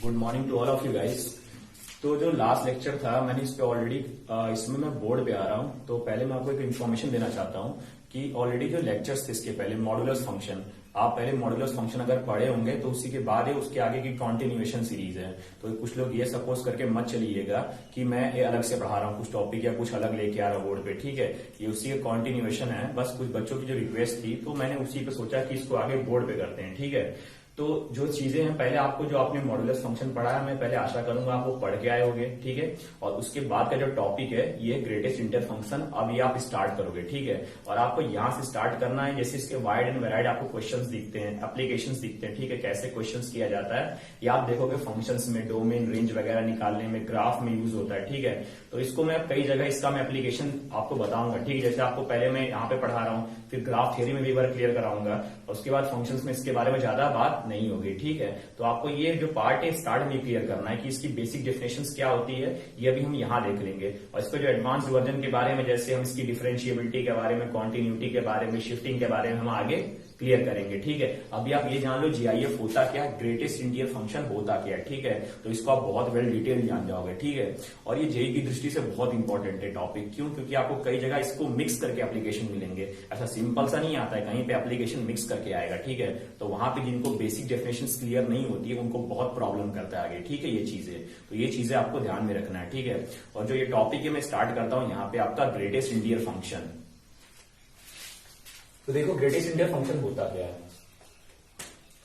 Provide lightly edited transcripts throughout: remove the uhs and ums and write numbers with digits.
Good morning to all of you guys. तो जो last lecture था मैंने इस पे ऑलरेडी इसमें मैं बोर्ड पे आ रहा हूँ। तो पहले मैं आपको एक इन्फॉर्मेशन देना चाहता हूँ कि ऑलरेडी जो लेक्चर्स थे इसके पहले मॉडुलस फंक्शन, आप पहले मॉडुलस फंक्शन अगर पढ़े होंगे तो उसी के बाद ही उसके आगे की कॉन्टिन्यूएशन सीरीज है। तो कुछ लोग ये सपोज करके मत चलिएगा कि मैं ये अलग से पढ़ा रहा हूँ कुछ टॉपिक या कुछ अलग लेके आ रहा हूँ बोर्ड पे, ठीक है। ये उसी का कॉन्टिन्यूएशन है। बस कुछ बच्चों की जो रिक्वेस्ट थी तो मैंने उसी पे सोचा कि इसको आगे बोर्ड पे करते हैं, ठीक है। तो जो चीजें हैं पहले आपको जो आपने मॉडुलस फंक्शन पढ़ा है मैं पहले आशा करूंगा आप वो पढ़ के आए होंगे, ठीक है। और उसके बाद का जो टॉपिक है ये ग्रेटेस्ट इंटर फंक्शन, अब ये आप स्टार्ट करोगे, ठीक है। और आपको यहाँ से स्टार्ट करना है। जैसे इसके वाइड एंड वेराइड आपको क्वेश्चंस दिखते हैं, एप्लीकेशंस दिखते हैं, ठीक है। कैसे क्वेश्चंस किया जाता है ये आप देखोगे फंक्शंस में, डोमेन रेंज वगैरह निकालने में, ग्राफ में यूज होता है, ठीक है। तो इसको मैं कई जगह इसका मैं एप्लीकेशन आपको बताऊंगा, ठीक है। जैसे आपको पहले मैं यहाँ पे पढ़ा रहा हूँ, फिर ग्राफ थियरी में भी एक बार क्लियर कराऊंगा और उसके बाद फंक्शंस में इसके बारे में ज्यादा बात नहीं होगी, ठीक है। तो आपको ये जो पार्ट है स्टार्ट में क्लियर करना है कि इसकी बेसिक डेफिनेशंस क्या होती है, ये अभी हम यहाँ देख लेंगे। और इसका जो एडवांस वर्जन के बारे में, जैसे हम इसकी डिफरेंशिएबिलिटी के बारे में, कॉन्टिन्यूटी के बारे में, शिफ्टिंग के बारे में हम आगे क्लियर करेंगे, ठीक है। अभी आप ये जान लो जीआईएफ होता क्या है, ग्रेटेस्ट इंटीजर फंक्शन होता क्या है, ठीक है। तो इसको आप बहुत वेल डिटेल जान जाओगे, ठीक है। और ये जेई की दृष्टि से बहुत इंपॉर्टेंट है टॉपिक। क्यों? क्योंकि आपको कई जगह इसको मिक्स करके एप्लीकेशन मिलेंगे। ऐसा सिंपल सा नहीं आता है, कहीं पे एप्लीकेशन मिक्स करके आएगा, ठीक है। तो वहां पे जिनको बेसिक डेफिनेशन क्लियर नहीं होती है उनको बहुत प्रॉब्लम करता है आगे, ठीक है। ये चीजें तो ये चीजें आपको ध्यान में रखना है, ठीक है। और जो ये टॉपिक है मैं स्टार्ट करता हूं यहाँ पे आपका ग्रेटेस्ट इंटीजर फंक्शन। तो देखो ग्रेटेस्ट इंटीजर फंक्शन होता क्या है,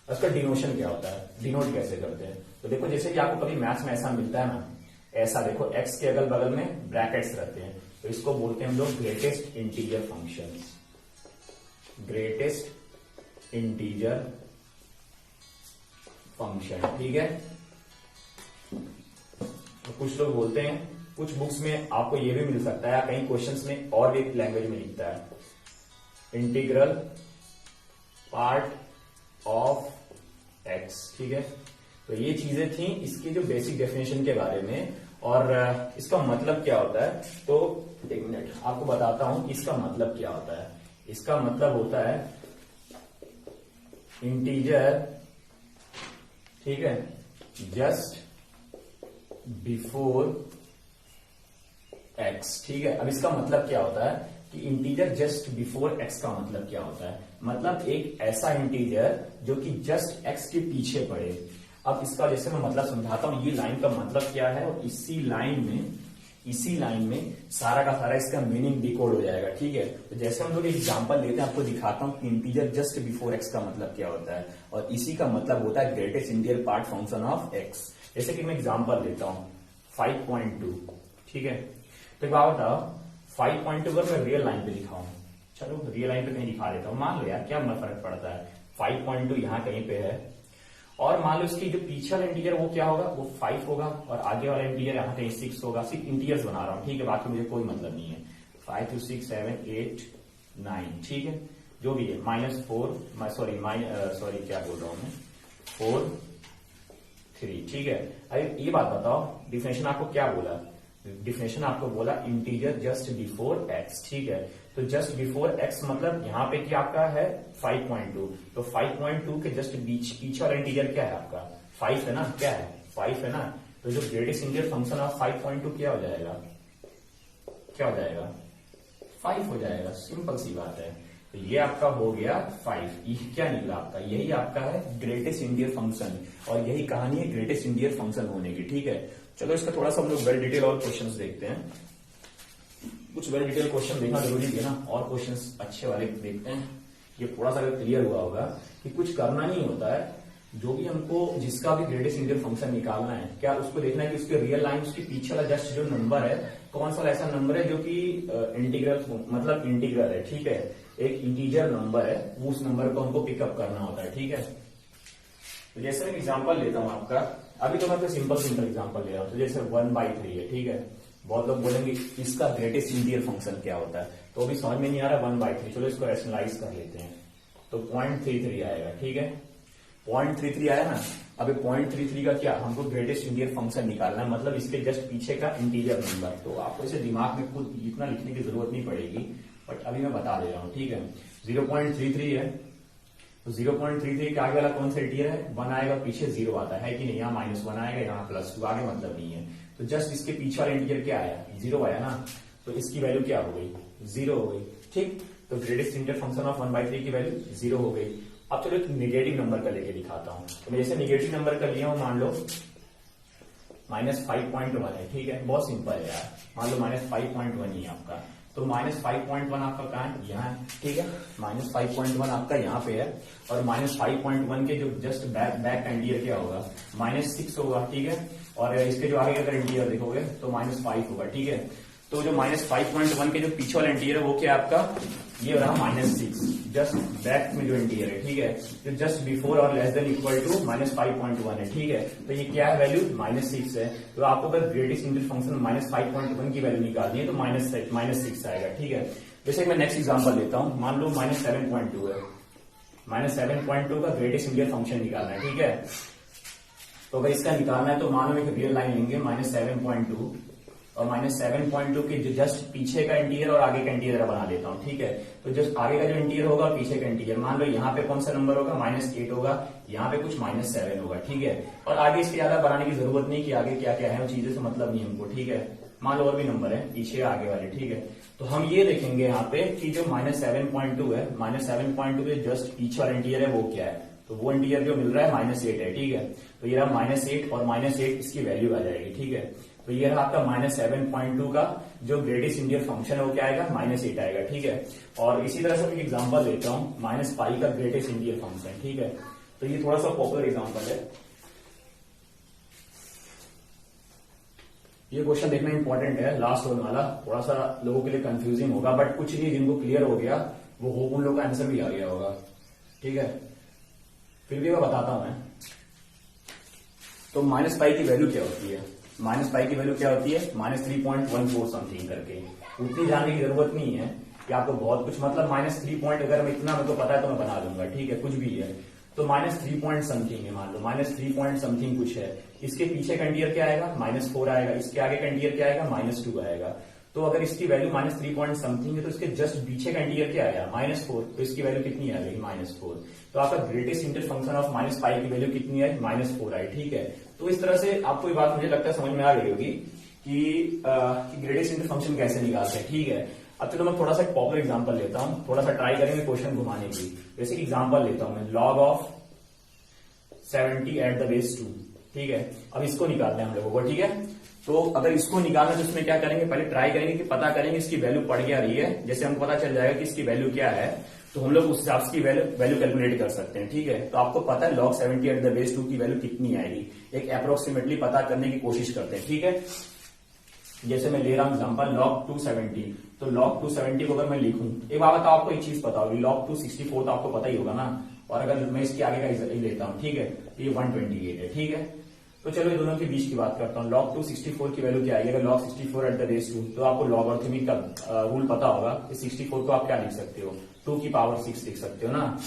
उसका डिनोशन क्या होता है, डिनोट कैसे करते हैं। तो देखो जैसे कि आपको कभी मैथ्स में ऐसा मिलता है ना, ऐसा देखो एक्स के अगल बगल में ब्रैकेट्स रहते हैं, तो इसको बोलते हैं हम लोग greatest integer function. Greatest integer function, ठीक है। तो कुछ लोग बोलते हैं, कुछ बुक्स में आपको ये भी मिल सकता है, कई क्वेश्चंस में और भी लैंग्वेज में लिखता है इंटीग्रल पार्ट ऑफ एक्स, ठीक है। तो ये चीजें थी इसकी जो बेसिक डेफिनेशन के बारे में। और इसका मतलब क्या होता है, तो एक मिनट आपको बताता हूं इसका मतलब क्या होता है। इसका मतलब होता है इंटीजर, ठीक है, जस्ट बिफोर एक्स, ठीक है। अब इसका मतलब क्या होता है कि इंटीजर जस्ट बिफोर एक्स का मतलब क्या होता है, मतलब एक ऐसा इंटीजर जो कि जस्ट एक्स के पीछे पड़े। अब इसका जैसे मैं मतलब समझाता हूं, ये लाइन का मतलब क्या है और इसी लाइन में सारा का सारा इसका मीनिंग डिकोड हो जाएगा, ठीक है। तो जैसे हम लोग एग्जांपल लेते हैं, आपको दिखाता हूं कि इंटीजर जस्ट बिफोर एक्स का मतलब क्या होता है और इसी का मतलब होता है greatest integer part function of x. जैसे कि मैं एग्जांपल लेता हूं 5.2, ठीक है। तो एक बात बताओ 5.2 अगर मैं रियल लाइन पे लिखाऊं, चलो रियल लाइन पे कहीं दिखा देता हूं, मान लो यार क्या फर्क पड़ता है, 5.2 यहां कहीं पे है और मान लो इसकी जो पीछे वाला इंटीजर वो क्या होगा, वो 5 होगा और आगे वाला इंटीजर यहाँ कहीं 6 होगा। सिर्फ इंटीजर्स बना रहा हूं, ठीक है, बाकी मुझे कोई मतलब नहीं है। 5 2 6 7 8 9, ठीक है, जो भी है -4 सॉरी क्या बोल रहा हूं मैं, 4 3, ठीक है। अरे ये बात बताओ डिफिनेशन आपको क्या बोला, डिफिनेशन आपको बोला इंटीजर जस्ट बिफोर एक्स, ठीक है। तो जस्ट बिफोर एक्स मतलब यहाँ पे क्या आपका है 5.2, तो 5.2 के जस्ट पीछे वाला इंटीजर क्या है आपका 5 है ना, क्या है 5 है ना। तो जो ग्रेटेस्ट इंटीजर फंक्शन ऑफ 5.2 क्या हो जाएगा, 5 हो जाएगा, सिंपल सी बात है। तो ये आपका हो गया 5, ये क्या निकला आपका, यही आपका है ग्रेटेस्ट इंटीजर फंक्शन और यही कहानी है ग्रेटेस्ट इंटीजर फंक्शन होने की, ठीक है। चलो इसका थोड़ा सा हम लोग वेल डिटेल और क्वेश्चंस देखते हैं। कुछ वेल डिटेल क्वेश्चन देखना जरूरी है ना, और क्वेश्चंस अच्छे वाले देखते हैं। ये थोड़ा सा क्लियर हुआ होगा कि कुछ करना नहीं होता है, जो भी हमको जिसका भी ग्रेटेस्ट इंटीजर फंक्शन निकालना है, क्या उसको देखना है कि उसके रियल लाइन उसके पीछे वाला जस्ट जो नंबर है कौन सा ऐसा नंबर है जो कि इंटीग्रल मतलब इंटीग्रल है, ठीक है, एक इंटीजर नंबर है, वो उस नंबर को हमको पिकअप करना होता है, ठीक है। तो जैसे मैं एग्जाम्पल लेता हूं आपका, अभी तो मैं सिंपल एग्जाम्पल ले रहा हूं। तो जैसे 1/3 है, ठीक है। बहुत लोग बोलेंगे इसका ग्रेटेस्ट इंटीजर फंक्शन क्या होता है, तो अभी समझ में नहीं आ रहा 1/3, चलो इसको रैशनलाइज कर लेते हैं। तो 0.33 आएगा, ठीक है, 0.33 आया ना। अभी 0.33 का क्या, हमको ग्रेटेस्ट इंटीजर फंक्शन निकालना है, मतलब इसके जस्ट पीछे का इंटीजर नंबर। तो आपको इसे दिमाग में खुद इतना लिखने की जरूरत नहीं पड़ेगी, बट अभी मैं बता दे रहा हूं, ठीक है। 0.33 है, तो 0.33 के आगे वाला कौन सा इंटीजर है, 1 आएगा, पीछे 0 आता है कि नहीं, यहाँ -1 आएगा, यहाँ +2, आगे मतलब नहीं है। तो जस्ट इसके पीछे वाला इंटीजर क्या आया, 0 आया ना, तो इसकी वैल्यू क्या हो गई, 0 हो गई। ठीक, तो ग्रेटेस्ट इंटीजर फंक्शन ऑफ 1/3 की वैल्यू 0 हो गई। अब चलो एक निगेटिव नंबर का लेके दिखाता हूं। तो मैं जैसे निगेटिव नंबर का लिया हूं, मान लो -5.1 है। ठीक है, बहुत सिंपल है यार, मान लो -5.1 ही है आपका। तो -5.1 आपका कहाँ है, यहाँ है। ठीक है, -5.1 आपका यहाँ पे है, और -5.1 के जो जस्ट बैक इंटीजर क्या होगा, -6 होगा। ठीक है, और इसके जो आगे अगर इंटीजर देखोगे तो -5 होगा। ठीक है, तो जो -5.1 के जो पीछे वाला इंटीजर है वो क्या है आपका, ये रहा -6, जस्ट बैक में जो इंटीजर है। ठीक है, जो जस्ट बिफोर और लेस देन इक्वल टू -5.1 है। ठीक है, तो ये क्या है, वैल्यू -6 है। तो आपको अगर ग्रेटेस्ट इंटीजर फंक्शन -5.1 की वैल्यू निकालनी है तो -6 आएगा। ठीक है, जैसे मैं नेक्स्ट एग्जांपल लेता हूं, मान लो -7.2 है, -7.2 का ग्रेटेस्ट इंटीजर फंक्शन निकालना है। ठीक है, तो अगर इसका निकालना है तो मान लो एक रियल लाइन लेंगे -7.2 और -7.2 के जस्ट पीछे का इंटीजर और आगे का इंटीजर बना देता हूं। ठीक है, तो जस्ट आगे का जो इंटीजर होगा और पीछे का इंटीजर, मान लो यहाँ पे कौन सा नंबर होगा, -8 होगा, यहाँ पे कुछ -7 होगा। ठीक है, और आगे इसके ज्यादा बनाने की जरूरत नहीं कि आगे क्या क्या है, वो चीजें से मतलब नहीं हमको। ठीक है, मान लो और भी नंबर है पीछे आगे वाले। ठीक है, तो हम ये देखेंगे यहाँ पे कि जो -7.2 है, -7.2 के जस्ट पीछे वाला इंटीजर है वो क्या है, तो वो इंटीजर जो मिल रहा है -8 है। ठीक है, तो ये रहा -8 और -8 इसकी वैल्यू आ जाएगी। ठीक है, तो ये रहा आपका -7.2 का जो ग्रेटेस्ट इंटीजर फंक्शन है वो क्या आएगा, -8 आएगा। ठीक है, और इसी तरह से एक एग्जांपल लेता हूं, -π का ग्रेटेस्ट इंटीजर फंक्शन। ठीक है, तो ये थोड़ा सा पॉपुलर एग्जांपल है, ये क्वेश्चन देखना इंपॉर्टेंट है, लास्ट होने वाला, थोड़ा सा लोगों के लिए कंफ्यूजिंग होगा, बट कुछ नहीं, जिनको क्लियर हो गया वो होप उन लोग का आंसर भी आ गया होगा। ठीक है, फिर भी मैं बताता हूं मैं। तो -π की वैल्यू क्या होती है, -π की वैल्यू क्या होती है, -3.14 समथिंग करके। उतनी जानने की जरूरत नहीं है कि आपको बहुत कुछ, मतलब -3 पॉइंट अगर मैं इतना मेरे को पता है तो मैं बना दूंगा। ठीक है, कुछ भी है तो -3 पॉइंट समथिंग है, मान लो -3 पॉइंट समथिंग कुछ है। इसके पीछे का इंटीजर क्या आएगा, -4 आएगा, इसके आगे का इंटीजर क्या आएगा, -2 आएगा। तो अगर इसकी वैल्यू -3 पॉइंट समथिंग है तो इसके जस्ट पीछे का इंटीजर क्या आया, -4, तो इसकी वैल्यू कितनी आ गई, -4। तो आपका ग्रेटेस्ट इंटीजर फंक्शन ऑफ -π की वैल्यू कितनी आई, -4 आई। ठीक है, तो इस तरह से आपको ये बात मुझे लगता है समझ में आ गई होगी कि ग्रेटेस्ट इंटीजर फंक्शन कैसे निकालते हैं। ठीक है, अब चलो मैं थोड़ा सा एक पॉपुलर एग्जांपल लेता हूं, थोड़ा सा ट्राई करेंगे क्वेश्चन घुमाने की। जैसे कि एग्जांपल लेता हूं मैं, log of 70 at the base 2। ठीक है, अब इसको निकालते हैं हम लोगों को। ठीक है, तो अगर इसको निकालना तो इसमें क्या करेंगे, पहले ट्राई करेंगे कि पता करेंगे इसकी वैल्यू पड़ क्या रही है। जैसे हमको पता चल जाएगा कि इसकी वैल्यू क्या है तो हम लोग उस हिसाब से वैल्यू कैलकुलेट कर सकते हैं। ठीक है, तो आपको पता है log 70 एट द बेस 2 की वैल्यू कितनी आएगी, एक अप्रोक्सीमेटली पता करने की कोशिश करते हैं। ठीक है, जैसे मैं ले रहा हूं एग्जांपल log 270, तो log 270 को अगर मैं लिखूं, एक बात बताओ, आपको एक चीज पता होगी, log 264 तो आपको पता ही होगा ना, और अगर मैं इसके आगे का लेता हूं, ठीक है, तो ये 128 है। ठीक है, तो चलो ये दोनों के बीच की बात करता हूं, log 264 की वैल्यू क्या आएगी, अगर log 64 एट द बेस 2, तो आपको लॉगरिथमिक का रूल पता होगा कि 64 को आप क्या लिख सकते हो, 2 की पावर 6 लिख सकते हो ना।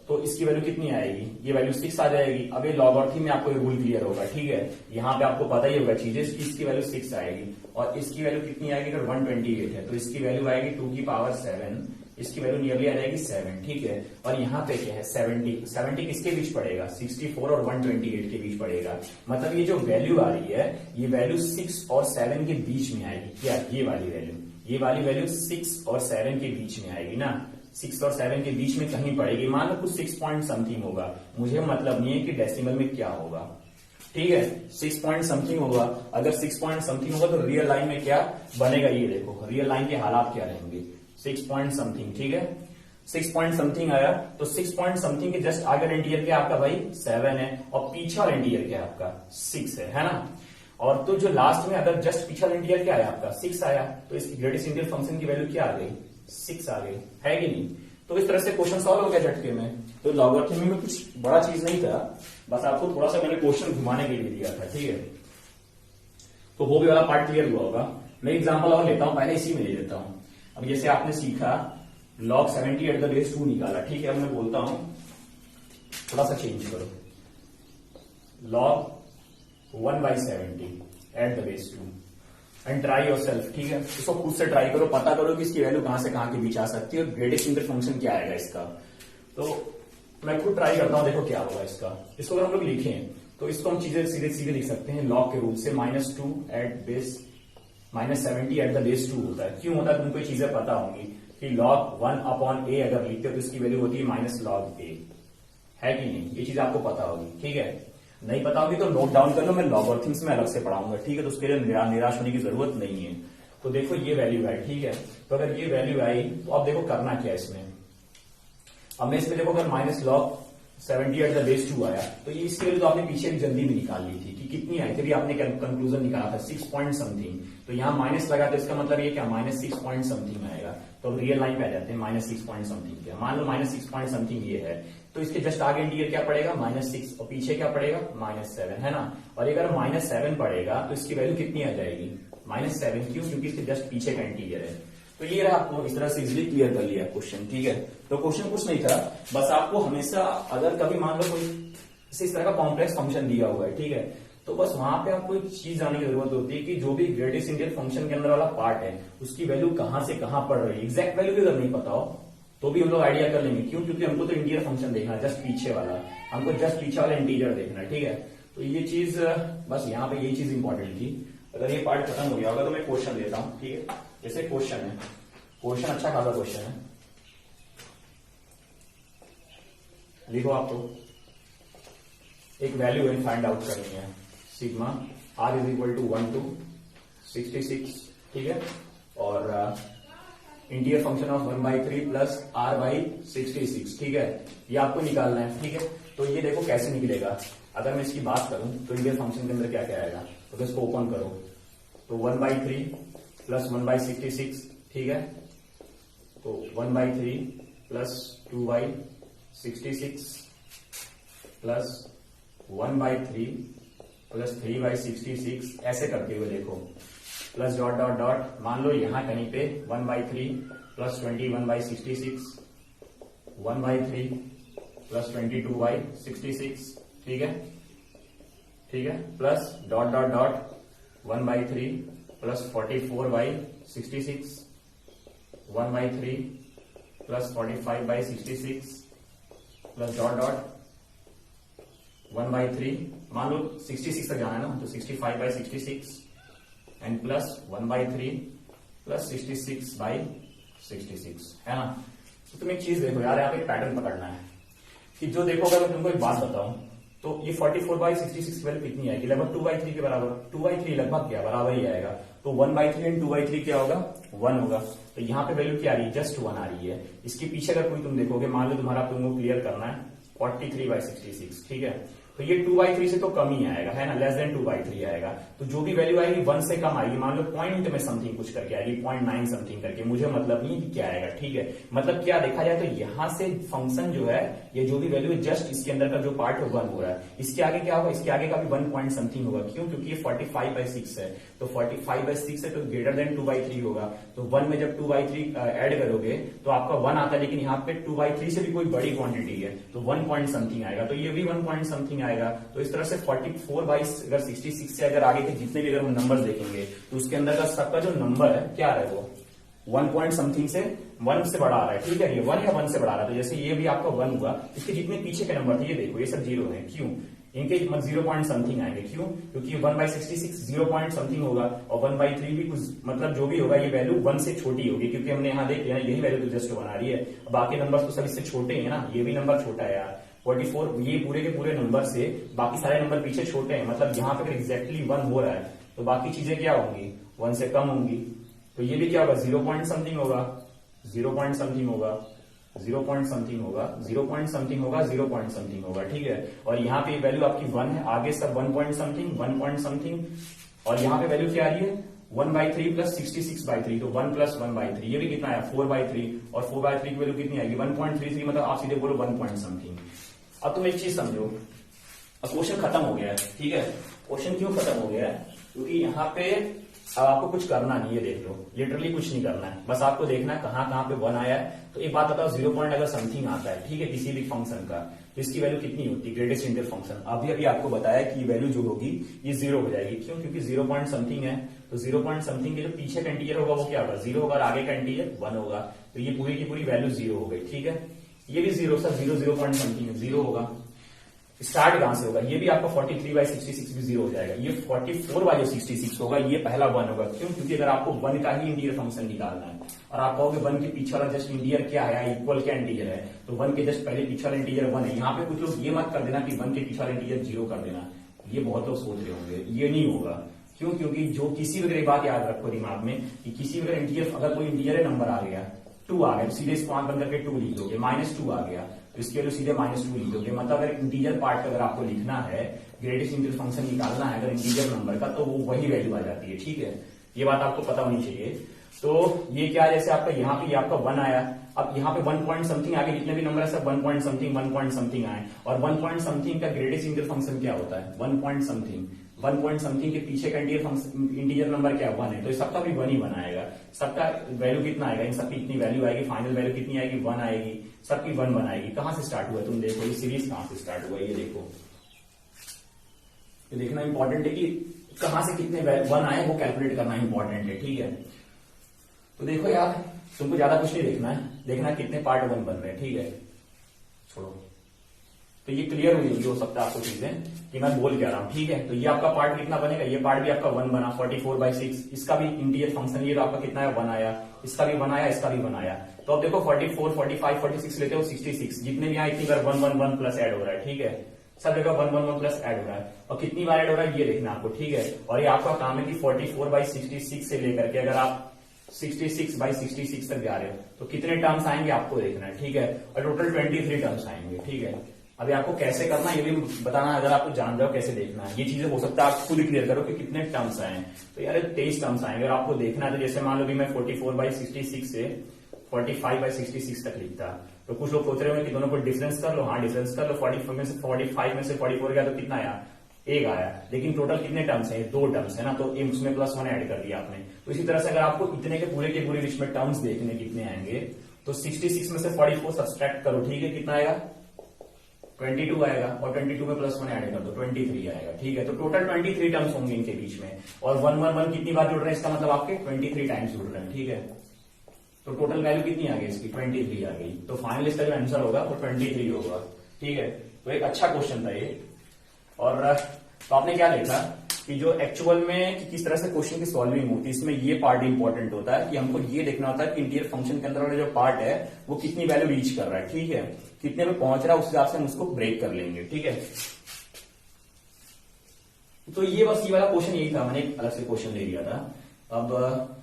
तो इसकी वैल्यू कितनी आएगी, ये वैल्यू 6 आ जाएगी। अब ये लॉगरिथम में आपको ये रूल क्लियर होगा। ठीक है, यहाँ पे आपको पता ही होगा चीजें, इसकी वैल्यू 6 आएगी और इसकी वैल्यू कितनी आएगी, अगर 128 है तो इसकी वैल्यू आएगी 2 की पावर 7, इसकी वैल्यू नियरली आ जाएगी 7। ठीक है, और यहाँ पे क्या है 70 किसके बीच पड़ेगा, 64 और 128 के बीच पड़ेगा। मतलब ये जो वैल्यू आ रही है ये वैल्यू 6 और 7 के बीच में आएगी। क्या, ये वाली वैल्यू 6 और 7 के बीच में आएगी ना, 6 और 7 के बीच में कहीं पड़ेगी। मान लो कुछ 6 पॉइंट समथिंग होगा, मुझे मतलब नहीं है कि डेसिमल में क्या होगा। ठीक है, 6 पॉइंट समथिंग होगा, अगर 6 पॉइंट समथिंग होगा तो रियल लाइन में क्या बनेगा, ये देखो रियल लाइन के हालात क्या रहेंगे, 6 पॉइंट समथिंग। ठीक है, 6 पॉइंट समथिंग आया तो 6 पॉइंट समथिंग के जस्ट आगे इंटीजर क्या आपका भाई 7 है, और पीछे वाला इंटीजर क्या आपका 6 है ना। और तो जो लास्ट में अगर जस्ट पीछे वाला इंटीजर क्या आया आपका 6 आया, तो इसकी ग्रेटेस्ट इंटीजर फंक्शन की वैल्यू क्या आ गई, 6 आ गई, है कि नहीं। तो इस तरह से क्वेश्चन सॉल्व हो गया झटके में। तो लॉगरिथम में कुछ बड़ा चीज नहीं था, बस आपको थोड़ा सा मैंने क्वेश्चन घुमाने के लिए दिया था। ठीक है, तो वो भी वाला पार्ट क्लियर हुआ होगा। मैं एग्जांपल और लेता हूं, पहले इसी में ले लेता हूं। अब जैसे आपने सीखा log 70 एट द बेस 2 निकाला। ठीक है, अब मैं बोलता हूं थोड़ा सा चेंज करो, log 1/70 eight the base 2 and try your self. ठीक है, इसको खुद से ट्राई करो, पता करो कि इसकी वैल्यू कहां से कहां के बीच आ सकती है और ग्रेटेस्ट इंटीजर फंक्शन क्या आएगा इसका। तो तो मैं खुद ट्राई करता हूं, देखो क्या होगा इसका। इसको अगर हम लोग लिखें तो इसको हम चीजें सीधे सीधे लिख सकते हैं लॉग के रूल से, -2 at base -70 at the base 2 होता है। क्यों होता है तुमको ये चीजें पता होंगी कि log 1/a अगर लिखते हो तो इसकी वैल्यू होती है -log a, है कि नहीं? ये चीज आपको पता होगी, ठीक है। नहीं पता होगी तो नोट डाउन कर लो, मैं लॉगरिथम्स में अलग से पढ़ाऊंगा, ठीक है। तो उसके लिए निराश होने की जरूरत नहीं है। तो देखो ये वैल्यू आई, ठीक है। तो अगर ये वैल्यू आई तो अब देखो करना क्या है इसमें। अब मैं इसमें देखो अगर -log 70 एट द बेस 2 आया तो ये इसकी वैल्यू तो आपने पीछे भी जल्दी में निकाल ली थी कि कितनी आई थी, आपने कंक्लूजन निकाला था 6 पॉइंट समथिंग। तो यहाँ माइनस लगा तो इसका मतलब ये क्या -6 पॉइंट समथिंग आएगा। तो अब रियल लाइन पे आ जाते हैं, -6 पॉइंट समथिंग क्या, मान लो -6 पॉइंट समथिंग ये है, तो इसके जस्ट आगे इंटीरियर क्या पड़ेगा -6 और पीछे क्या पड़ेगा -7, है ना। और अगर -7 पड़ेगा तो इसकी वैल्यू कितनी आ जाएगी -7, क्यों? क्योंकि इसके जस्ट पीछे का इंटीरियर है। तो ये रहा, आपको इस तरह से इजिली क्लियर कर लिया क्वेश्चन, ठीक है। तो क्वेश्चन कुछ नहीं था, बस आपको हमेशा अगर कभी मान लो कोई इस तरह का कॉम्प्लेक्स फंक्शन दिया हुआ है, ठीक है, तो बस वहां पे आपको एक चीज जानने की जरूरत होती है कि जो भी ग्रेटेस्ट इंटीजर फंक्शन के अंदर वाला पार्ट है उसकी वैल्यू कहां से कहां पड़ रही है। एग्जैक्ट वैल्यू भी अगर नहीं पता हो तो भी हम लोग आइडिया कर लेंगे, क्यों? क्योंकि हमको तो इंटीजर फंक्शन देखना है, जस्ट पीछे वाला, हमको जस्ट पीछे वाला इंटीजर देखना है, ठीक है। तो ये चीज बस यहाँ पे यही चीज इंपॉर्टेंट थी। अगर ये पार्ट खत्म हो गया होगा तो मैं क्वेश्चन देता हूँ, ठीक है। जैसे क्वेश्चन है, क्वेश्चन अच्छा खासा क्वेश्चन है, लिखो आपको एक वैल्यू फाइंड आउट करनी है, sigma r is equal to 1 to 66, ठीक है। और interior function of 1/3 plus r/66, ठीक है, ये आपको निकालना है, ठीक है। तो ये देखो कैसे निकलेगा। अगर मैं इसकी बात करूं तो इंटीरियर फंक्शन के अंदर क्या क्या आएगा, तो इसको ओपन करो तो 1/3 प्लस 1/66, ठीक है। तो 1/3 प्लस 2/66 प्लस 1/3 प्लस 3/66, ऐसे करते हुए देखो प्लस डॉट डॉट डॉट, मान लो यहां कहीं पे 1/3 प्लस 21/66, 1/3 प्लस 22/66, ठीक है, ठीक है, plus dot dot dot 1/3 plus 44/66, 1/3 plus 45/66 plus dot dot 1/3, मान लो 66 तक जाना है ना, तो 65/66 एंड प्लस 1/3 प्लस 66/66, है ना। तो तुम एक चीज देखो यार, यहाँ पे एक पैटर्न पकड़ना है कि जो देखो, अगर मैं तुमको एक बात बताऊं तो ये 44/66 की वैल्यू कितनी आएगी, लगभग 2/3 के बराबर। 2/3 लगभग क्या बराबर ही आएगा, तो 1/3 एंड 2/3 क्या होगा, 1 होगा। तो यहाँ पे वैल्यू क्या आ रही है, जस्ट 1 आ रही है। इसके पीछे अगर कोई तुम देखोगे, मान लो तुम्हारा तुमको क्लियर करना है 43/66, ठीक है, तो ये 2/3 से तो कम ही आएगा, है ना, लेस देन 2/3 आएगा। तो जो भी वैल्यू आएगी 1 से कम आएगी, मान लो पॉइंट में समथिंग कुछ करके आएगी, 0.9 समथिंग करके, मुझे मतलब नहीं कि क्या आएगा, ठीक है। मतलब क्या देखा जाए तो यहां से फंक्शन जो है, ये जो भी वैल्यू है जस्ट इसके अंदर का जो पार्ट है 1 हो रहा है। इसके आगे क्या होगा, इसके आगे का भी 1 पॉइंट समथिंग होगा, क्यों? क्योंकि ये 45/6 है, तो 45/6 है तो ग्रेटर देन 2/3 होगा। तो 1 में जब 2/3 ऐड करोगे तो आपका 1 आता है, लेकिन यहाँ पे 2/3 से भी कोई बड़ी क्वांटिटी है तो 1 पॉइंट समथिंग आएगा, तो ये भी 1 पॉइंट समथिंग आएगा। तो इस तरह से 44/66 से अगर आगे के जितने भी अगर हम नंबर्स देखेंगे तो उसके अंदर का सबका जो नंबर है क्या है, वो 1 पॉइंट समथिंग से 1 से बड़ा आ रहा है, ठीक है। ये 1 या 1 से बड़ा आ रहा है, तो जैसे ये भी आपका 1 हुआ, इसके जितने पीछे के नंबर थे ये देखो ये सब 0 है, क्यों? इनके 0 पॉइंट समथिंग आएंगे, क्यों? क्योंकि 1/66 0 पॉइंट समथिंग होगा और 1/3 भी कुछ, मतलब जो भी होगा ये वैल्यू 1 से छोटी होगी, क्योंकि हमने यहाँ देख लिया यही वैल्यू तो जस्ट 1 आ रही है। बाकी नंबर तो सब इससे छोटे हैं ना, ये भी नंबर छोटा है यार 44, ये पूरे के पूरे नंबर से बाकी सारे नंबर पीछे छोटे हैं, मतलब यहाँ पे अगर एग्जैक्टली 1 हो रहा है तो बाकी चीजें क्या होंगी, 1 से कम होंगी। तो ये भी क्या होगा, 0 पॉइंट समथिंग होगा, 0 पॉइंट समथिंग होगा, 0 पॉइंट समथिंग होगा, 0 पॉइंट समथिंग होगा, 0 पॉइंट समथिंग होगा, ठीक है। और यहाँ पे वैल्यू आपकी 1 है, आगे सब 1 पॉइंट समथिंग, 1 पॉइंट समथिंग, और यहाँ पे वैल्यू क्या आ रही है 1/3 प्लस 66/3, तो 1 प्लस 1/3, ये भी कितना आया 4/3, और 4/3 की वैल्यू कितनी आएगी 1.33, मतलब आप सीधे बोलो 1 पॉइंट समथिंग। अब तुम एक चीज समझो, अब क्वेश्चन खत्म हो गया है, ठीक है। क्वेश्चन क्यों खत्म हो गया है, क्योंकि यहाँ पे अब आपको कुछ करना नहीं है, देख लो लिटरली कुछ नहीं करना है, बस आपको देखना है कहाँ कहाँ पे 1 आया है। तो एक बात बताओ, 0 पॉइंट अगर समथिंग आता है, ठीक है, किसी भी फंक्शन का, तो इसकी वैल्यू कितनी होती है, ग्रेटेस्ट इंटीजर फंक्शन। अभी अभी आपको बताया कि वैल्यू जो होगी ये 0 हो जाएगी, क्यों? क्योंकि 0 पॉइंट समथिंग है, तो 0 पॉइंट समथिंग के जो पीछे का इंटीजर होगा वो क्या होगा 0 होगा, और आगे का इंटीजर 1 होगा, तो ये पूरी की पूरी वैल्यू 0 हो गई, ठीक है। ये भी zero, sir zero, 0 point something zero होगा। स्टार्ट कहां से होगा, ये भी आपका 43/66 भी जीरो हो जाएगा। ये 44/66 होगा, ये पहला 1 होगा। क्यों? क्योंकि अगर आपको 1 का ही इंटीजर फंक्शन निकालना है और आप कहोगे 1 के पीछे वाला जस्ट इंटीजर क्या है, इक्वल क्या इंटीजर है, तो 1 के जस्ट पहले पीछे वाला इंटीजर 1 है। यहाँ पे कुछ लोग ये मत कर देना कि 1 के पीछे वाला इंटीजर 0 कर देना, ये बहुत लोग सोच रहे होंगे, ये नहीं होगा। क्यों? क्योंकि जो किसी भी बात याद रखो दिमाग में कि किसी भी इंटीजर, अगर कोई इंटीजर नंबर आ गया 2 आ गया, सीधे इसको आंख बंद करके 2 लिख दोगे। -2 आ गया तो इसके लिए सीधे -2 लिख दोगे। मतलब अगर इंटीजर पार्ट का अगर आपको लिखना है, ग्रेटेस्ट इंटीजर फंक्शन निकालना है अगर इंटीजर नंबर का, तो वो वही वैल्यू आ जाती है। ठीक है, ये बात आपको पता होनी चाहिए। तो ये क्या, जैसे आपका यहाँ पे आपका 1 आया, अब यहाँ पे 1 पॉइंट समथिंग आगे जितने भी नंबर है सब 1 पॉइंट समथिंग 1 पॉइंट समथिंग आए। और 1 पॉइंट समथिंग का ग्रेटेस्ट इंटीजर फंक्शन क्या होता है, 1 पॉइंट समथिंग। 1 पॉइंट समथिंग के पीछे का इंटीजर नंबर क्या, 1 है, तो सबका भी 1 ही बनाएगा। सबका वैल्यू कितना आएगा, इन सबकी इतनी वैल्यू आएगी, फाइनल वैल्यू कितनी आएगी, 1 आएगी, सबकी 1 बनाएगी। कहां से स्टार्ट हुआ, तुम देखो ये सीरीज कहां से स्टार्ट हुआ, ये देखो, ये देखना इंपॉर्टेंट है कि कहां से कितने 1 आए वो कैलकुलेट करना इंपॉर्टेंट है। ठीक है, तो देखो यार, तुमको ज्यादा कुछ नहीं देखना है, देखना है कितने पार्ट 1 बन रहे हैं। ठीक है, छोड़ो, तो ये क्लियर हुई हो सकता है आपको चीजें कि मैं बोल क्या रहा हूं। ठीक है, तो ये आपका पार्ट कितना बनेगा, ये पार्ट भी आपका 1 बना 44/6, इसका भी इंटीजर फंक्शन ये तो आपका कितना है 1 आया, इसका भी 1 आया, इसका भी 1 आया। तो अब देखो 44, 45, 46 लेते हो 66, जितने भी यहाँ इतनी बार 1 1 1 प्लस ऐड हो रहा है। ठीक है, सब जगह 1 1 1 प्लस ऐड हो रहा है, और कितनी बार ऐड हो रहा है ये देखना आपको। ठीक है, और ये आपका काम है कि 44/66 से लेकर के अगर आप 66/66 तक जा रहे हो तो कितने टर्म्स आएंगे आपको देखना है। ठीक है, और टोटल 23 टर्म्स आएंगे। ठीक है, अभी आपको कैसे करना है ये भी बताना है, अगर आपको जान जाओ कैसे देखना है ये चीजें, हो सकता है आप खुद क्लियर करो कि कितने टर्म्स आए। तो यार 23 टर्म्स आएंगे और आपको देखना है। तो जैसे मान लो कि मैं 44/66 से 45/66 तक लिखता, तो कुछ लोग सोच रहे होंगे कि दोनों को डिफरेंस कर लो। हाँ, डिफरेंस कर लो, 45 में से 44 गया तो कितना आया, 1 आया। लेकिन टोटल कितने टर्म्स है, 2 टर्म्स है ना, तो उसमें +1 ऐड कर दिया आपने। तो इसी तरह से अगर आपको इतने के पूरे लिस्ट में टर्म्स देखने कितने आएंगे, तो 66 में से 44 सब्सट्रैक्ट करो। ठीक है, कितना आएगा, 22 आएगा, और 22 में +1 ऐड कर दो, 23 आएगा। ठीक है, तो टोटल 23 टर्म्स होंगे इनके बीच में, और 1 1 1 कितनी बार जुड़ रहे हैं, इसका मतलब आपके 23 टाइम्स जुड़ रहे हैं। ठीक है, तो टोटल वैल्यू कितनी आ गई इसकी, 23 आ गई। तो फाइनल इसका जो आंसर होगा वो 23 होगा। ठीक है, तो एक अच्छा क्वेश्चन था ये। और तो आपने क्या देखा कि जो एक्चुअल में कि किस तरह से क्वेश्चन की सॉल्विंग होती है, इसमें ये पार्ट इंपॉर्टेंट होता है कि हमको ये देखना होता है कि इंटीजर फंक्शन के अंदर वाला जो पार्ट है वो कितनी वैल्यू रीच कर रहा है। ठीक है, कितने में पहुंच रहा है उस हिसाब से हम उसको ब्रेक कर लेंगे। ठीक है, तो ये बस ये वाला क्वेश्चन यही था, मैंने एक अलग से क्वेश्चन ले लिया था। अब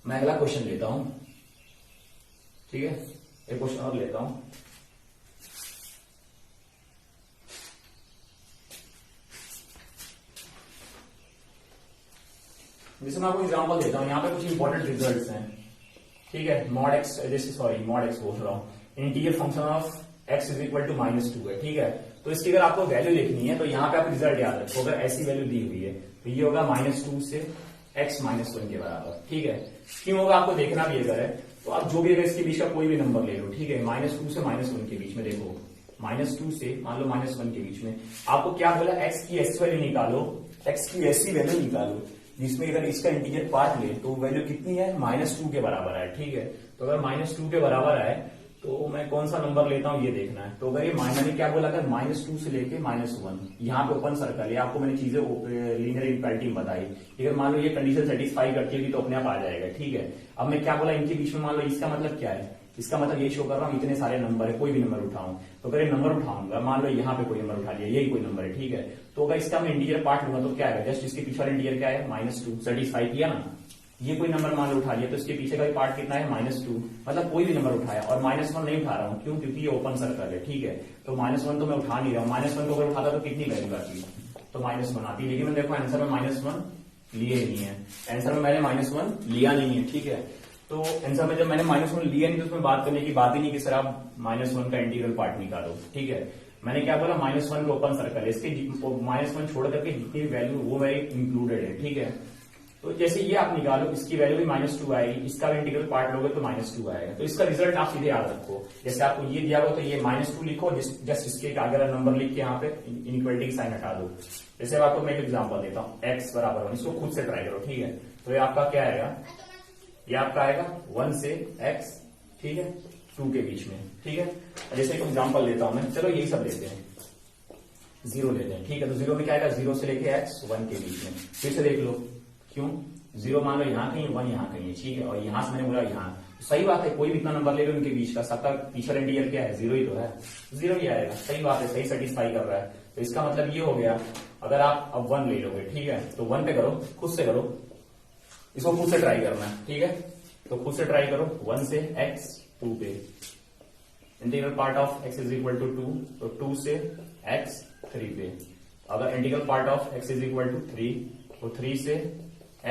मैं अगला क्वेश्चन लेता हूं। ठीक है, एक क्वेश्चन और लेता हूं। जैसे मैं आपको एग्जांपल देता हूं, यहाँ पे कुछ इंपॉर्टेंट रिजल्ट्स हैं। ठीक है, मॉड एक्स बोल रहा हूं, integer function of x is equal to -2 है। ठीक है, तो इसकी अगर आपको वैल्यू लिखनी है तो यहाँ पे आप रिजल्ट याद रखो, अगर ऐसी वैल्यू दी हुई है तो ये होगा -2 से x -1 के बराबर। ठीक है, क्यों होगा आपको देखना भी अगर है तो आप जो भी अगर इसके बीच का कोई भी नंबर ले लो। ठीक है, -2 से -1 के बीच में देखो, -2 से मान लो -1 के बीच में आपको क्या बोला, x की ऐसी वैल्यू निकालो, x की ऐसी वैल्यू निकालो जिसमें अगर इसका इंटीजर पार्ट ले तो वैल्यू कितनी है, -2 के बराबर है। ठीक है, तो अगर -2 के बराबर है तो मैं कौन सा नंबर लेता हूं ये देखना है। तो अगर ये मैंने क्या बोला था, -2 से लेके -1, यहाँ पे ओपन सर्कल है, आपको मैंने चीजें लीनियर इनक्वालिटी में बताई। अगर मान लो ये कंडीशन सेटिस्फाई करती होगी तो अपने आप आ जाएगा। ठीक है, अब मैं क्या बोला, इनके बीच में मान लो, इसका मतलब क्या है, इसका मतलब ये शो कर रहा हूं इतने सारे नंबर है, कोई भी नंबर उठाऊं, तो अगर ये नंबर उठाऊंगा, मान लो यहाँ पे कोई नंबर उठा लिया, यही कोई नंबर है। ठीक है, तो अगर इसका मैं इंटीजर पार्ट लूंगा तो क्या है, जस्ट इसके पीछे वाला इंटीजर क्या है, -2, सेटिस्फाई किया ना। ये कोई नंबर मान लो उठा लिया तो इसके पीछे का भी पार्ट कितना है, -2, मतलब कोई भी नंबर उठाया, और -1 नहीं उठा रहा हूं, क्यों, क्योंकि ये ओपन सर्कल है। ठीक है, तो -1 तो मैं उठा नहीं रहा हूं, -1 को अगर उठाता तो कितनी वैल्यू आती, तो -1 आती, लेकिन देखो आंसर में -1 लिए नहीं है, आंसर में मैंने -1 लिया नहीं है। ठीक है, तो आंसर में जब मैंने -1 लिया नहीं तो उसमें बात करने की बात ही नहीं कि सर आप -1 का इंटीग्रल पार्ट निकालो। ठीक है, मैंने क्या बोला, -1 का ओपन सर्कल है, इसके -1 छोड़ करके जितनी भी वैल्यू वो मेरी इंक्लूडेड है। ठीक है, तो जैसे ये आप निकालो, इसकी वैल्यू भी -2 आएगी, इसका भी इंटीग्रल पार्ट लोगे तो -2 आएगा। तो इसका रिजल्ट आप सीधे याद रखो, जैसे आपको ये दिया हो तो ये -2 लिखो, जस्ट इसके आगे नंबर लिख के यहाँ पे इनइक्वालिटी की साइन हटा दो। जैसे आपको मैं एक एग्जांपल देता हूँ, x बराबर 1, इसको खुद से ट्राई करो। ठीक है, तो ये आपका क्या आएगा, ये आपका आएगा 1 से x। ठीक है, 2 के बीच में, ठीक है। जैसे एक एग्जांपल लेता हूं मैं, चलो यही सब लेते हैं, 0 लेते हैं, ठीक है। तो 0 में क्या आएगा, 0 से लेके x 1 के बीच में, फिर से देख लो, क्यों 0 मान लो यहाँ कहीं, 1 यहाँ कहीं, ठीक है। और यहां से मैंने बोला यहाँ, सही बात है, कोई भी इतना नंबर ले लो उनके बीच का, सबका पिछला इंटीजर क्या है, 0 ही तो है, 0 ही आएगा, सही बात है, सही सेटिस्फाई कर रहा है। तो इसका मतलब ये हो गया, अगर आप अब 1 ले लोगे, ठीक है, तो 1 पे करो, खुद से करो, इसको खुद से ट्राई करना है, ठीक है। तो खुद से ट्राई करो, 1 से x 2 पे, integral part of x is equal to 2, तो 2 से x 3 पे, अगर integral part of x is equal to 3, तो 3 से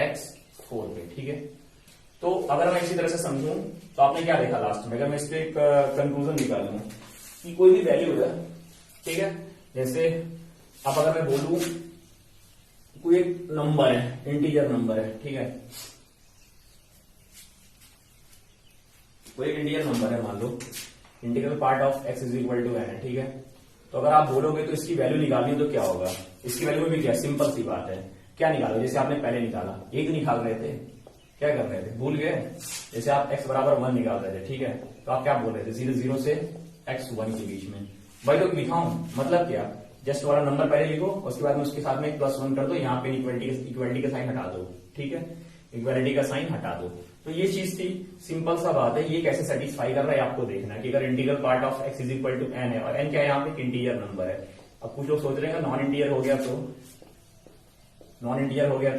x 4 पे, ठीक है। तो अगर मैं इसी तरह से समझूं, तो आपने क्या देखा लास्ट में, अगर मैं इस पे एक कंक्लूजन निकालूं कि कोई भी वैल्यू है, ठीक है, जैसे अब अगर मैं बोलूं कोई एक नंबर है, इंटीजर नंबर है, ठीक है, कोई एक इंटीजर नंबर है, मान लो integral part of x is equal to n है, ठीक है। तो अगर आप बोलोगे तो इसकी वैल्यू निकालनी है, तो क्या होगा, इसकी वैल्यू में भी क्या, सिंपल सी बात है, क्या निकालो, जैसे आपने पहले निकाला, एक निकाल रहे थे, क्या कर रहे थे, भूल गए, जैसे आप x बराबर 1 निकाल रहे थे, ठीक है, तो आप क्या बोल रहे थे, 0 से x 1 के बीच में, भाई तो लिखाऊं, मतलब क्या, जस्ट वाला नंबर पहले लिखो, उसके बाद में उसके साथ में +1 कर दो, यहाँ पे इक्वालिटी का साइन हटा दो, ठीक है, इक्वालिटी का साइन हटा दो। तो ये चीज थी, सिंपल सा बात है, ये कैसे सेटिस्फाई कर रहा है आपको देखना है, कि अगर integral part of x is equal to n है, और n क्या है, यहाँ पे इंटीजर नंबर है। अब कुछ लोग सोच रहे हैं नॉन इंटीजर हो गया, नॉन इंटीजर हो गया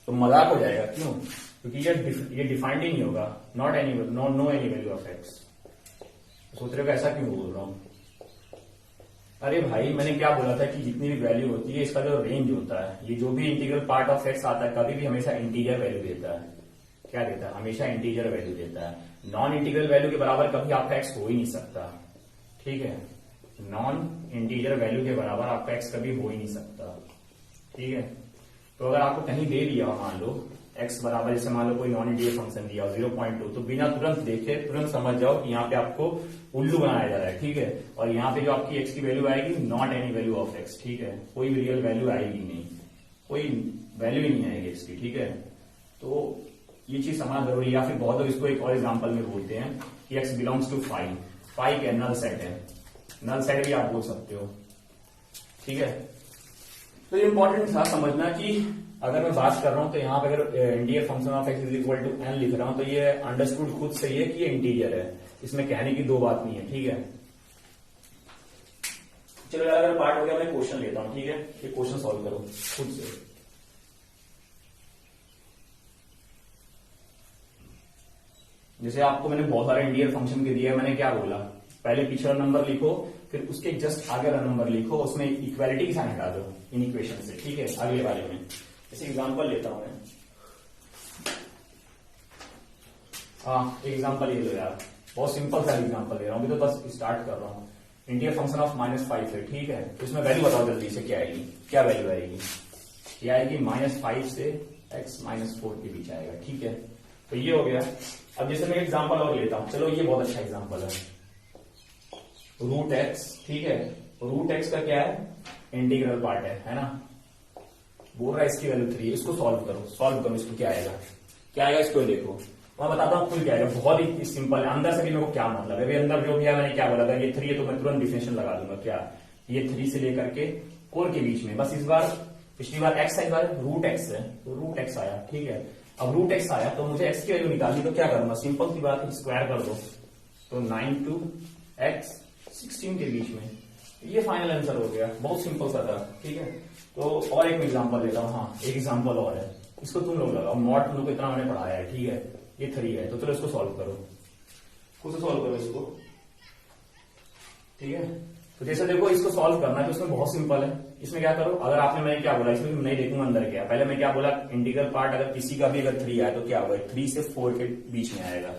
तो मजाक हो जाएगा, क्यों, क्योंकि ये डिफाइंड ही नहीं होगा, not any, no any value of x। सोच रहे हो ऐसा क्यों बोल रहा हूं, अरे भाई मैंने क्या बोला था कि जितनी भी वैल्यू होती है, इसका जो रेंज होता है, ये जो भी इंटीग्रल पार्ट ऑफ x आता है, कभी भी हमेशा इंटीजर वैल्यू देता है, क्या देता है, हमेशा इंटीजर वैल्यू देता है। नॉन इंटीग्रल वैल्यू के बराबर कभी आपका x हो ही नहीं सकता, ठीक है, नॉन इंटीजर वैल्यू के बराबर आपका x कभी हो ही नहीं सकता, ठीक है। तो अगर आपको कहीं दे दिया हो, मान लो x बराबर, जैसे मान लो कोई नॉन इंटीजर फंक्शन दिया हो 0.2, तो बिना तुरंत देखे तुरंत समझ जाओ कि यहाँ पे आपको उल्लू बनाया जा रहा है, ठीक है। और यहाँ पे जो आपकी x की वैल्यू आएगी, not any value of x, ठीक है, कोई भी रियल वैल्यू आएगी नहीं, कोई वैल्यू ही नहीं आएगी x की, ठीक है। तो ये चीज समझना जरूरी है। या फिर बहुत लोग इसको एक और एग्जाम्पल में बोलते हैं कि x बिलोंग्स टू 5, 5 क्या नल सेट है, नल सेट भी आप बोल सकते हो, ठीक है। तो ये इंपॉर्टेंट था समझना कि अगर मैं बात कर रहा हूं, तो यहाँ पे अगर integer function of x is equal to n लिख रहा हूं, तो ये अंडरस्टूड खुद से ही है कि ये इंटीजर है, इसमें कहने की दो बात नहीं है, ठीक है। चलो यार, अगर पार्ट हो गया, मैं क्वेश्चन लेता हूं, ठीक है, ये क्वेश्चन सॉल्व करो खुद से। जैसे आपको मैंने बहुत सारे इंटीजर फंक्शन के दिया, मैंने क्या बोला, पहले पिछला नंबर लिखो, फिर उसके जस्ट आगे वाला नंबर लिखो, उसमें इक्वालिटी की साइन हटा दो इन इक्वेशन से, ठीक है। अगले वाले में जैसे एग्जांपल लेता हूं मैं, एग्जांपल ये लो यार, बहुत सिंपल सा एग्जांपल ले रहा हूं, अभी तो बस स्टार्ट कर रहा हूं। इंटीजर फंक्शन ऑफ -5 है, ठीक है, तो इसमें वैल्यू बताओ जल्दी से, क्या आएगी, क्या वैल्यू आएगी, क्या आएगी, -5 से x -4 के बीच आएगा, ठीक है। तो ये हो गया। अब जैसे मैं एग्जांपल और लेता हूं, चलो ये बहुत अच्छा एग्जांपल है, √x, ठीक है, √x का क्या है, इंटीग्रल पार्ट है ना, बोल रहा है इसकी वैल्यू 3, इसको सॉल्व करो, इसको क्या आएगा, इसको देखो, मैं बताता हूँ खुद क्या आएगा, बहुत ही सिंपल है, अंदर से भी मेरे को क्या मतलब है, अंदर जो भी है, मैंने क्या बोला था, ये 3 है तो मैं तुरंत डिफिनेशन लगा दूंगा, क्या, ये 3 से लेकर के 4 के बीच में, बस इस बार, पिछली बार x है, इस बार √x है, तो √x आया, ठीक है। अब √x आया तो मुझे x की वैल्यू निकालनी, तो क्या करूंगा, सिंपल सी बात है, स्क्वायर कर दो, तो 9 to x 16 के बीच में, ये फाइनल आंसर हो गया, बहुत सिंपल सा था, ठीक है। तो और एक एग्जांपल लेता हूँ, हाँ एक एग्जांपल और है, इसको तुम लोग लगाओ, मॉड तुम लोग को इतना मैंने पढ़ाया है, ठीक है, ये 3 है, तो चलो इसको सॉल्व करो, खुद से सॉल्व करो इसको, ठीक है। तो जैसे देखो, इसको सॉल्व करना है तो इसमें बहुत सिंपल है, इसमें क्या करो, अगर आपने, मैंने क्या बोला, इसमें नहीं देखूंगा अंदर क्या, पहले मैं क्या बोला, इंटीग्रल पार्ट अगर किसी का भी अगर 3 आए तो क्या होगा, 3 से 4 के बीच में आएगा,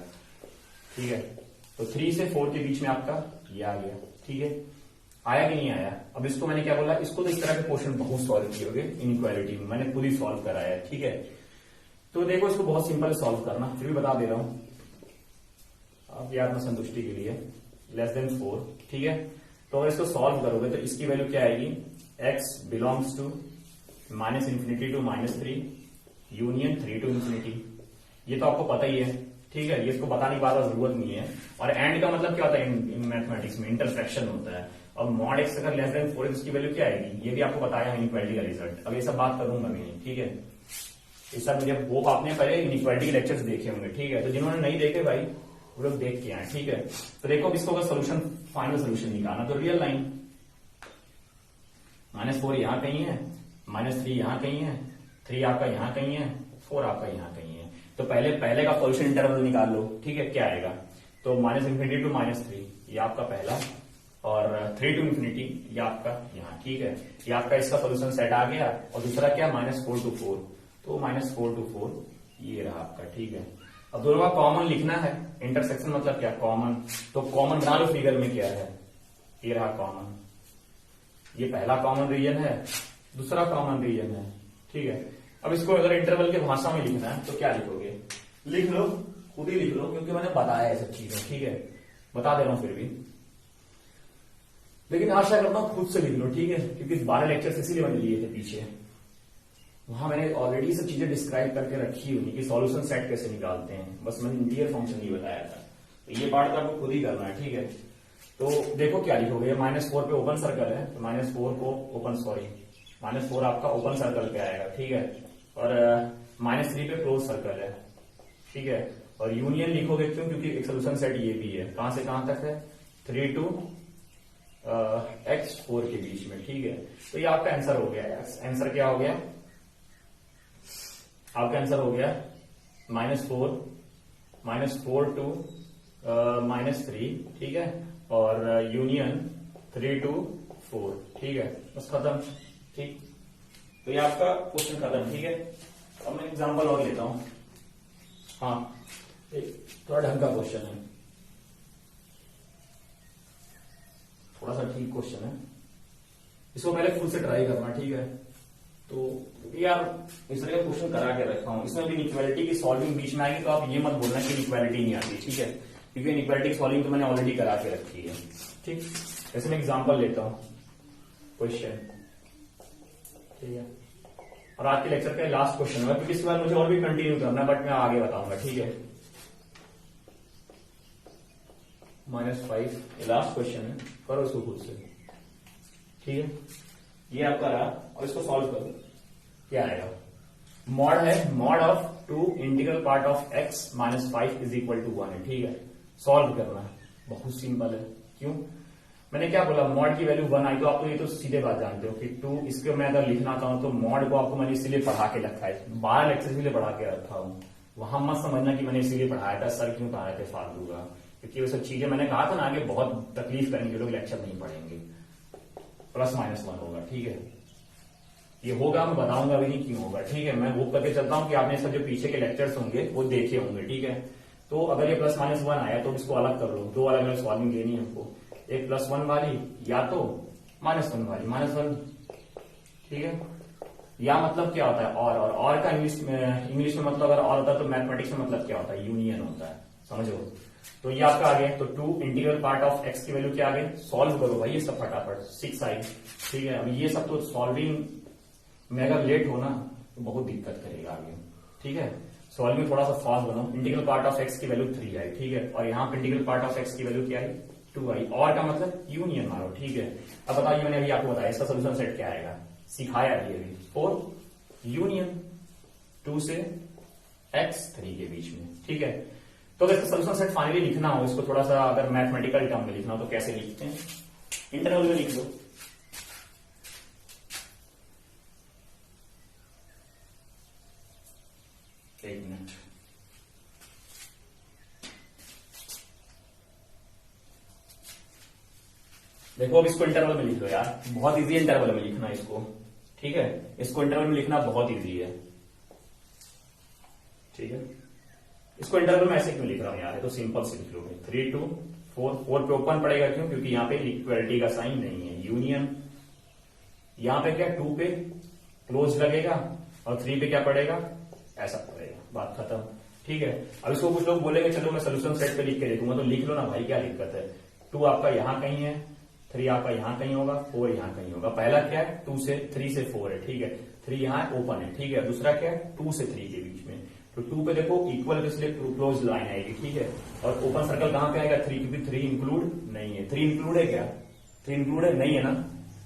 ठीक है। तो 3 से 4 के बीच में आपका ये आ गया, ठीक है, आया कि नहीं आया। अब इसको मैंने क्या बोला, इसको तो इस तरह के क्वेश्चन बहुत सॉल्व किए होंगे इनइक्वालिटी में, मैंने खुद ही सॉल्व कराया है, ठीक है। तो देखो, इसको बहुत सिंपल सॉल्व करना, फिर भी बता दे रहा हूं, अब आत्म संतुष्टि के लिए <4, ठीक है। तो अगर इसको सॉल्व करोगे तो इसकी वैल्यू क्या आएगी, x belongs to -∞ to -3 union 3 to ∞, ये तो आपको पता ही है, ठीक है, ये इसको बताने की बार बार जरूरत नहीं है। और एंड का मतलब क्या होता है इन मैथमेटिक्स में, इंटरसेक्शन होता है। और मॉड एक्स अगर लेस देन 4 इसकी वैल्यू क्या आएगी, ये भी आपको बताया है इनइक्वालिटी का रिजल्ट। अब ये सब बात करूंगा मैं, ठीक है। ये सब मुझे होप आपने पहले इनइक्वालिटी के लेक्चर्स देखे होंगे, ठीक है। तो जिन्होंने नहीं देखे भाई वो लोग देख के आए, ठीक है। तो देखो इसको अगर सोल्यूशन, फाइनल सोल्यूशन निकालना तो रियल लाइन -4 यहां कहीं है, -3 यहां कहीं है, 3 आपका यहां कहीं है, 4 आपका यहां कहीं है। तो पहले का सोल्यूशन इंटरवल निकाल लो, ठीक है। क्या आएगा, तो -∞ to -3 ये आपका पहला, और 3 to ∞ ये आपका यहाँ, ठीक है। ये आपका इसका सोल्यूशन सेट आ गया। और दूसरा क्या, -4 to 4, तो -4 to 4 ये रहा आपका, ठीक है। अब दोनों का कॉमन लिखना है, इंटरसेक्शन मतलब क्या, कॉमन। तो कॉमन बना लो, फिगर में क्या है, ये रहा कॉमन। ये पहला कॉमन रीजन है, दूसरा कॉमन रीजन है, ठीक है। अब इसको अगर इंटरवल के भाषा में लिखना है तो क्या लिखोगे, लिख लो, खुद ही लिख लो, क्योंकि मैंने बताया है सब चीजें, ठीक है। बता दे रहा हूं फिर भी, लेकिन आशा करता हूं खुद से लिख लो, ठीक है। क्योंकि 12 लेक्चर इसीलिए मैंने लिए थे पीछे, वहां मैंने ऑलरेडी सब चीजें डिस्क्राइब करके रखी हुई कि सॉल्यूशन सेट कैसे निकालते हैं, बस मैंने इंटीरियर फंक्शन नहीं बताया था। तो ये पार्ट तो आपको खुद ही करना है, ठीक है। तो देखो क्या लिखोगे, -4 पे ओपन सर्कल है, तो -4 को ओपन, सॉरी -4 आपका ओपन सर्कल पे आएगा, ठीक है। और -3 पे क्लोज सर्कल है, ठीक है। और यूनियन लिखोगे क्यों, क्योंकि एक सोल्यूशन सेट ये भी है, कहां से कहां तक है, 3 to x 4 के बीच में, ठीक है। तो ये आपका आंसर हो गया। आंसर क्या हो गया, आपका आंसर हो गया -4 to -3, ठीक है। और यूनियन 3 to 4, ठीक है। बस खत्म, ठीक। तो ये आपका क्वेश्चन खत्म, ठीक है। अब मैं एग्जांपल और लेता हूं, हाँ थोड़ा ढंग का क्वेश्चन है, थोड़ा सा ठीक क्वेश्चन है, इसको पहले खुद से ट्राई करना, ठीक है। तो यार इस तरह का क्वेश्चन करा के रखा हूं, इसमें भी इनइक्वालिटी की सॉल्विंग बीच में आएगी, तो आप ये मत बोलना कि इनइक्वालिटी नहीं आती, ठीक है। क्योंकि इनइक्वालिटी की सॉल्विंग तो मैंने ऑलरेडी करा के रखी है, ठीक। जैसे मैं एग्जांपल लेता हूं, क्वेश्चन, ठीक है। और आज के लेक्चर का लास्ट क्वेश्चन होगा, क्योंकि इसके बाद मुझे और भी कंटिन्यू करना है, बट मैं आगे बताऊंगा, ठीक है। -5 लास्ट क्वेश्चन है, करो इसको खुद से, ठीक है। ये आपका रहा, और इसको सॉल्व करो, क्या आएगा, मॉड है, mod of 2 integral part of x -5 is equal to 1 है, ठीक है। सॉल्व करना है, बहुत सिंपल है। क्यों, मैंने क्या बोला, मॉड की वैल्यू 1 आई, तो आप तो ये तो सीधे बात जानते हो कि 2, इसके मैं अगर लिखना चाहूं तो मॉड को आपको मैंने इसीलिए पढ़ा के रखा है, 12 लेक्चर इसीलिए पढ़ा के रखा हूं। वहां मत समझना कि मैंने इसीलिए पढ़ाया था, सर क्यों पढ़ाए थे फालतू का, क्योंकि वो सब चीजें मैंने कहा था ना, आगे बहुत तकलीफ करेंगे लोग, लेक्चर नहीं पढ़ेंगे। ±1 होगा, ठीक है। ये होगा, मैं बताऊंगा भी नहीं क्यों होगा, ठीक है। मैं होप करके चलता हूं कि आपने सब जो पीछे के लेक्चर्स होंगे वो देखे होंगे, ठीक है। तो अगर ये +-1 आया तो इसको अलग कर लो, 2 अलग अलग सॉल्विंग लेनी है हमको, एक +1 वाली या तो -1 वाली, -1, ठीक है। या मतलब क्या होता है, और का इंग्लिश में मतलब अगर और होता है तो मैथमेटिक्स में मतलब क्या होता है, यूनियन होता है, समझो। तो ये आपका आ गया, तो 2 इंटीग्रल पार्ट ऑफ x की वैल्यू क्या आ गई, सॉल्व करो भाई ये सब फटाफट, 6 आई, ठीक है। अब ये सब तो सॉल्विंग में अगर लेट हो ना तो बहुत दिक्कत करेगा आगे, ठीक है। सॉल्व में थोड़ा सा फास्ट बनो, इंटीग्रल पार्ट ऑफ x की वैल्यू 3 आई, ठीक है। और यहाँ पे इंटीग्रल पार्ट ऑफ x की वैल्यू क्या आई, 2 आई, और का मतलब यूनियन मारो, ठीक है। अब बताइए, मैंने अभी आपको बताया इसका सोल्यूशन सेट क्या आएगा, सिखाया अभी 4 यूनियन 2 से x 3 के बीच में, ठीक है। तो अगर इसका सोल्यूशन सेट फाइनली लिखना हो, इसको थोड़ा सा अगर मैथमेटिकल टर्म में लिखना हो तो कैसे लिखते हैं, इंटरवल में लिख लो, एक मिनट, देखो अब इसको इंटरवल में लिख लो यार, बहुत इजी है इंटरवल में लिखना इसको, ठीक है। इसको इंटरवल में लिखना बहुत इजी है, ठीक है। इसको इंटरवल में ऐसे क्यों लिख रहा हूं यार, तो सिंपल से लिख लोगे, 3 to 4 पे ओपन पड़ेगा, क्यों, क्योंकि यहाँ पे इक्वालिटी का साइन नहीं है, यूनियन, यहाँ पे क्या 2 पे क्लोज लगेगा, और 3 पे क्या पड़ेगा, ऐसा पड़ेगा, बात खत्म, ठीक है। अब इसको कुछ लोग बोलेंगे चलो मैं सोल्यूशन सेट पे लिख के लिखूंगा, तो लिख लो ना भाई, क्या दिक्कत है। 2 आपका यहां कहीं है, 3 आपका यहां कहीं होगा, 4 यहां कहीं होगा। पहला क्या है, 3 से 4 है, ठीक है। 3 यहां ओपन है, ठीक है। दूसरा क्या है, 2 से 3 के बीच में, तो 2 पे देखो इक्वल इसलिए क्लोज लाइन आएगी, ठीक है। और ओपन सर्कल कहां पे आएगा 3, क्योंकि 3 इंक्लूड नहीं है। 3 इंक्लूड है क्या, 3 इंक्लूड है नहीं है ना,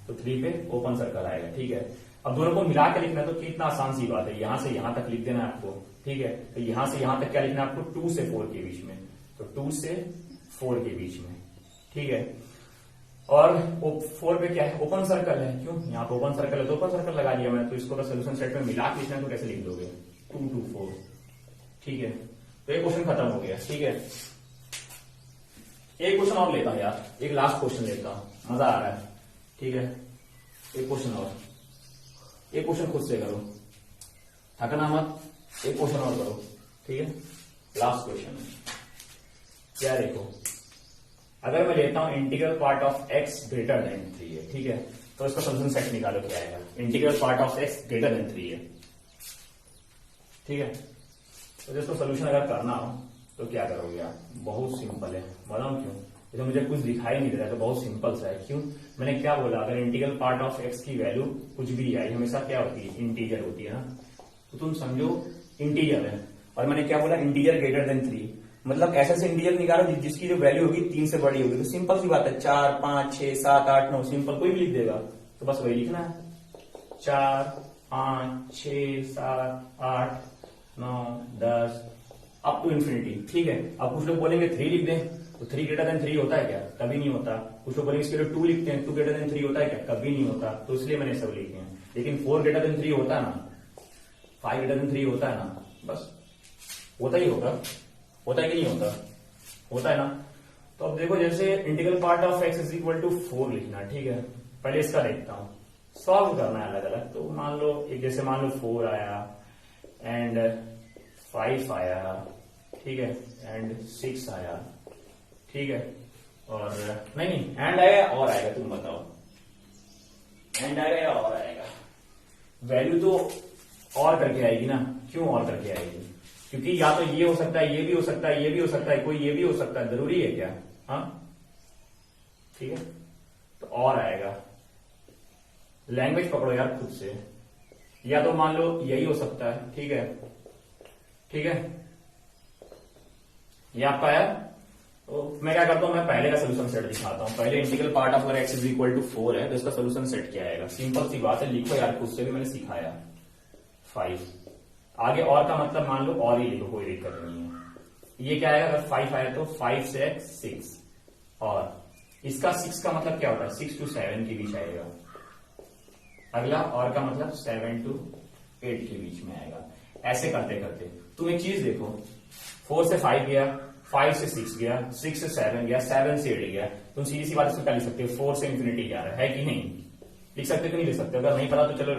तो 3 पे ओपन सर्कल आएगा, ठीक है। अब दोनों को मिला के लिखना है तो कितना आसान सी बात है, यहां से यहां तक लिख देना है आपको, ठीक है। तो यहां से यहां तक क्या लिखना है आपको, 2 से 4 के बीच में, तो 2 से 4 के बीच में, ठीक है। और 4 पे क्या है, ओपन सर्कल है, क्यों यहाँ पे ओपन सर्कल है तो ओपन सर्कल लगा दिया मैंने। तो इसको सोल्यूशन सेट में मिला के लिखना है तो कैसे लिख दोगे, 2 2 4, ठीक है। तो एक क्वेश्चन खत्म हो गया, ठीक है। एक क्वेश्चन और लेता हूं यार, एक लास्ट क्वेश्चन लेता हूं, मजा आ रहा है, ठीक है। एक क्वेश्चन और, एक क्वेश्चन खुद से करो, थकना मत, एक क्वेश्चन और करो, ठीक है। लास्ट क्वेश्चन क्या, देखो अगर मैं लेता हूं integral part of x greater than 3 है, ठीक है। तो इसका सोल्यूशन सेट निकालो क्या आएगा, integral part of x greater than 3 है, ठीक है। तो इसको सोल्यूशन अगर करना हो तो क्या करोगे आप, बहुत सिंपल है, बताऊं क्यों। जैसे मुझे कुछ दिखाई नहीं दे रहा है तो बहुत सिंपल सा है, क्यों, मैंने क्या बोला, अगर इंटीग्रल पार्ट ऑफ x की वैल्यू कुछ भी आई हमेशा क्या होती है, इंटीजर होती है ना। तो तुम समझो इंटीजर है, और मैंने क्या बोला, इंटीजर ग्रेटर देन 3, मतलब ऐसे से इंटीजर निकालो जिसकी जो वैल्यू होगी 3 से बड़ी होगी। तो सिंपल सी बात है, 4 5 6 7 8 9, सिंपल, कोई भी लिख देगा, तो बस वही लिखना है, 4 5 6 7 8 9 10 अप टू इन्फिनिटी, ठीक है। अब कुछ लोग बोलेंगे 3 लिख दें, तो 3 ग्रेटर देन 3 होता है क्या, कभी नहीं होता। कुछ लोग बोलेंगे इसके लिए 2 लिखते हैं, 2 ग्रेटर देन 3 होता है क्या, कभी नहीं होता। तो इसलिए मैंने सब लिखे हैं। लेकिन 4 ग्रेटर देन 3 होता है ना, 5 ग्रेटर देन 3 होता है ना, बस होता ही होगा, होता है कि नहीं होता, होता है ना। तो अब देखो, जैसे integral part of x is equal to 4 लिखना, ठीक है। पहले इसका देखता हूं, सॉल्व करना है अलग अलग। तो मान लो एक, जैसे मान लो 4 आया एंड 5 आया, ठीक है, एंड 6 आया, ठीक है। और नहीं एंड आएगा और आएगा, तुम बताओ एंड आएगा या और आएगा। वैल्यू तो और करके आएगी ना, क्यों और करके आएगी, क्योंकि या तो ये हो सकता है, ये भी हो सकता है, ये भी हो सकता है, कोई ये भी हो सकता है, जरूरी है क्या, हाँ, ठीक है। तो और आएगा, लैंग्वेज पकड़ो यार खुद से, या तो मान लो यही हो सकता है, ठीक है, ठीक है, ये आपका है। तो मैं क्या करता हूं, मैं पहले का सोल्यूशन सेट दिखाता हूं। पहले integral part of x is equal to 4 है, तो इसका सोल्यूशन सेट क्या आएगा, सिंपल सी बात है, लिखो यार खुद से, भी मैंने सिखाया। 5 आगे और का मतलब मान लो और ही लिखो, कोई दिक्कत नहीं है। ये क्या आएगा, अगर 5 आया तो 5 से 6, और इसका 6 का मतलब क्या होता है, 6 to 7 के बीच आएगा। अगला और का मतलब 7 to 8 के बीच में आएगा। ऐसे करते करते तुम एक चीज देखो, 4 से 5 गया, 5 से 6 गया, 6 से 7 गया, 7 से 8 गया। तुम सीधी सी बात इसको क्या लिख सकते हो, 4 से इंफिनिटी जा रहा है कि नहीं, लिख सकते हो कि नहीं लिख सकते। अगर नहीं पता तो चलो